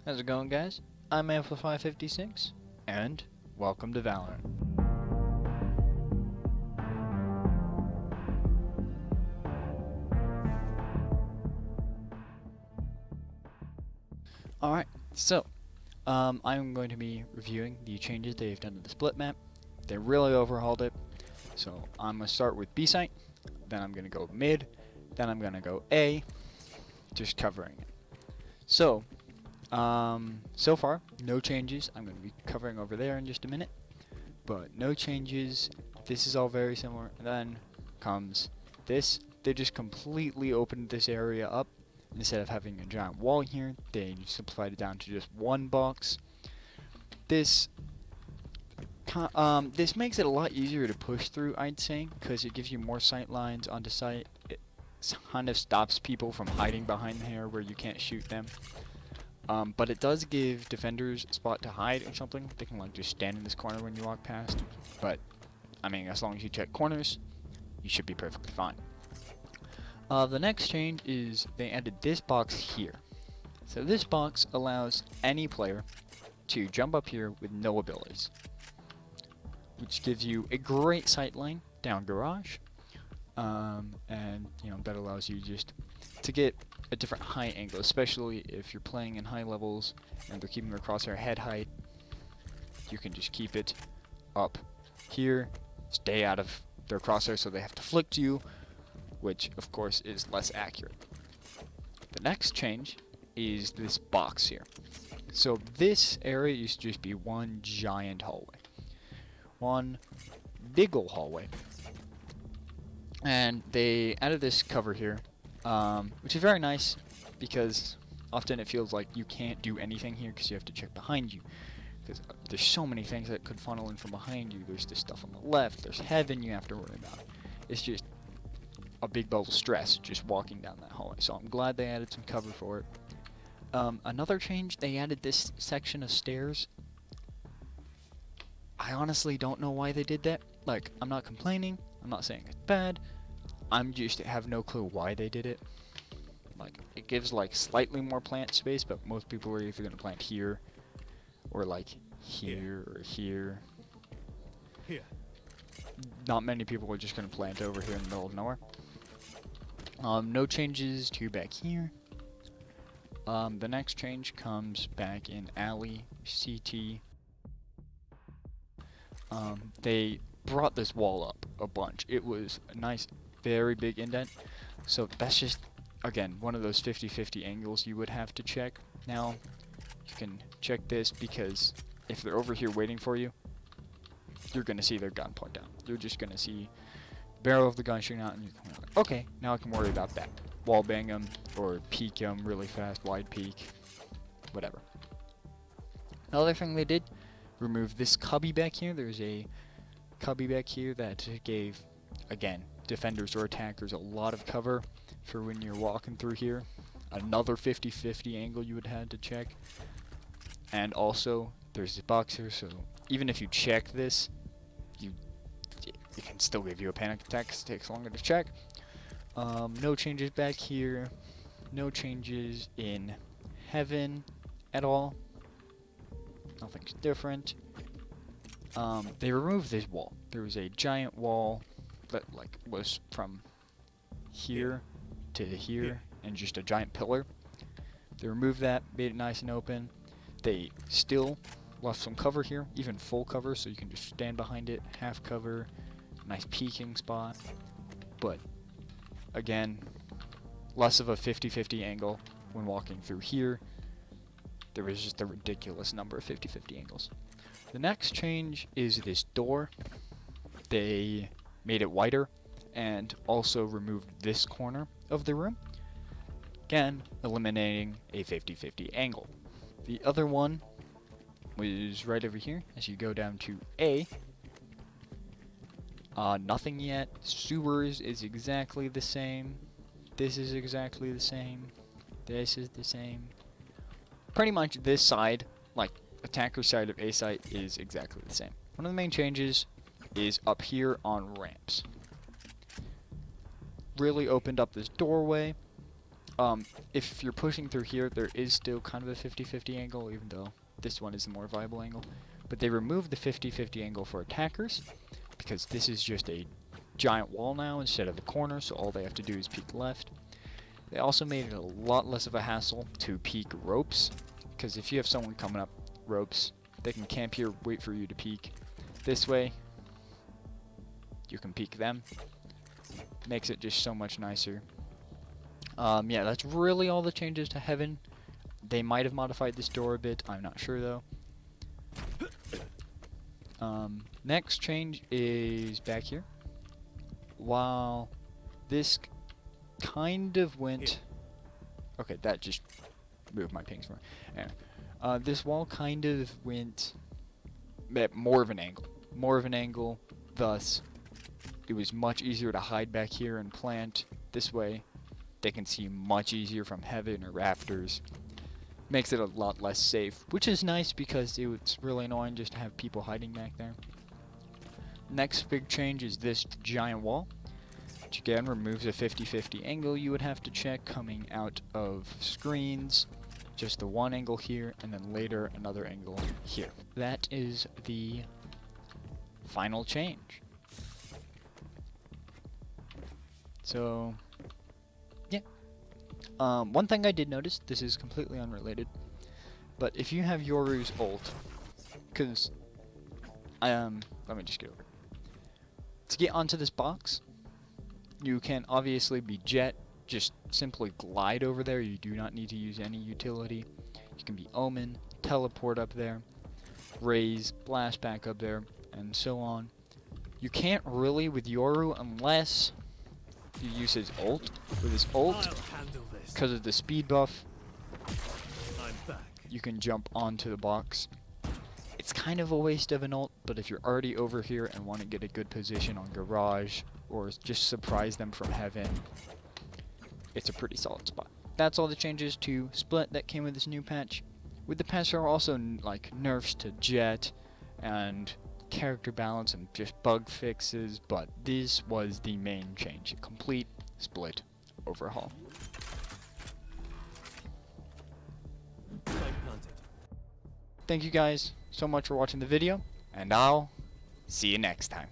How's it going, guys? I'm Amplify56, and welcome to Valorant. Alright, so, I'm going to be reviewing the changes they've done to the split map. They really overhauled it, so I'm going to start with B site, then I'm going to go mid, then I'm going to go A, just covering it. So, so far, no changes. I'm going to be covering over there in just a minute, but no changes. This is all very similar. And then comes this. They just completely opened this area up. Instead of having a giant wall here, they simplified it down to just one box. This makes it a lot easier to push through, I'd say, because it gives you more sight lines onto site. It kind of stops people from hiding behind there where you can't shoot them. But it does give defenders a spot to hide or something. They can like just stand in this corner when you walk past. But, I mean, as long as you check corners, you should be perfectly fine. The next change is they added this box here. So this box allows any player to jump up here with no abilities, which gives you a great sight line down garage. And, you know, that allows you just to get a different height angle, especially if you're playing in high levels and they're keeping their crosshair head height. You can just keep it up here, stay out of their crosshair so they have to flick to you, which of course is less accurate. The next change is this box here. So this area used to just be one giant hallway. One big ol' hallway. And they added this cover here, which is very nice because often it feels like you can't do anything here because you have to check behind you. Because there's so many things that could funnel in from behind you. There's this stuff on the left, there's heaven you have to worry about. It's just a big bubble of stress just walking down that hallway. So I'm glad they added some cover for it. Another change, they added this section of stairs. I honestly don't know why they did that. Like, I'm not complaining, I'm not saying it's bad. I'm just have no clue why they did it. Like, it gives like slightly more plant space, but most people are either gonna plant here or like here or here. Here. Not many people are just gonna plant over here in the middle of nowhere. No changes to back here. The next change comes back in alley CT. They brought this wall up a bunch. It was a nice, very big indent. So that's just, again, one of those 50-50 angles you would have to check. Now, you can check this because if they're over here waiting for you, you're going to see their gun point down. You're just going to see the barrel of the gun shooting out, and you're like, okay, now I can worry about that. Wall bang them, or peek them really fast, wide peek, whatever. Another thing they did, remove this cubby back here. There's a cubby back here that gave, again, defenders or attackers a lot of cover for when you're walking through here. Another 50-50 angle you would have to check. And also, there's this box here, so even if you check this, it can still give you a panic attack because it takes longer to check. No changes back here. No changes in heaven at all. Nothing's different. They removed this wall. There was a giant wall that like was from here to here and just a giant pillar. They removed that, made it nice and open. They still left some cover here, even full cover, so you can just stand behind it, half cover, nice peeking spot. But again, less of a 50-50 angle when walking through here. There was just a ridiculous number of 50-50 angles. The next change is this door. They made it wider and also removed this corner of the room. Again, eliminating a 50-50 angle. The other one was right over here as you go down to A. Nothing yet. Sewers is exactly the same. This is exactly the same. This is the same. Pretty much this side, like attacker side of A site, is exactly the same. One of the main changes is up here on ramps. Really opened up this doorway. If you're pushing through here, there is still kind of a 50-50 angle, even though this one is a more viable angle. But they removed the 50-50 angle for attackers, because this is just a giant wall now instead of a corner, so all they have to do is peek left. They also made it a lot less of a hassle to peek ropes, because if you have someone coming up ropes, they can camp here, wait for you to peek. This way, you can peek them. Makes it just so much nicer. Yeah, that's really all the changes to Heaven. They might have modified this door a bit, I'm not sure though. Next change is back here. While this kind of went... Okay, that just moved my pings for me. Anyway, this wall kind of went at more of an angle. More of an angle, thus it was much easier to hide back here and plant. This way, they can see much easier from heaven or rafters. Makes it a lot less safe, which is nice because it's really annoying just to have people hiding back there. Next big change is this giant wall, which again removes a 50-50 angle you would have to check coming out of screens. Just the one angle here, and then later another angle here. That is the final change. So, yeah. One thing I did notice, this is completely unrelated, but if you have Yoru's ult, because, let me just get over it. To get onto this box, you can obviously be Jet, just simply glide over there, you do not need to use any utility. You can be Omen, teleport up there, raise, blast back up there, and so on. You can't really with Yoru unless you use his ult. With his ult, because of the speed buff, you can jump onto the box. It's kind of a waste of an ult, but if you're already over here and want to get a good position on Garage, or just surprise them from heaven, it's a pretty solid spot. That's all the changes to Split that came with this new patch. With the patch there are also like nerfs to Jet and character balance and just bug fixes, but this was the main change, a complete Split overhaul. Thank you guys so much for watching the video, and I'll see you next time.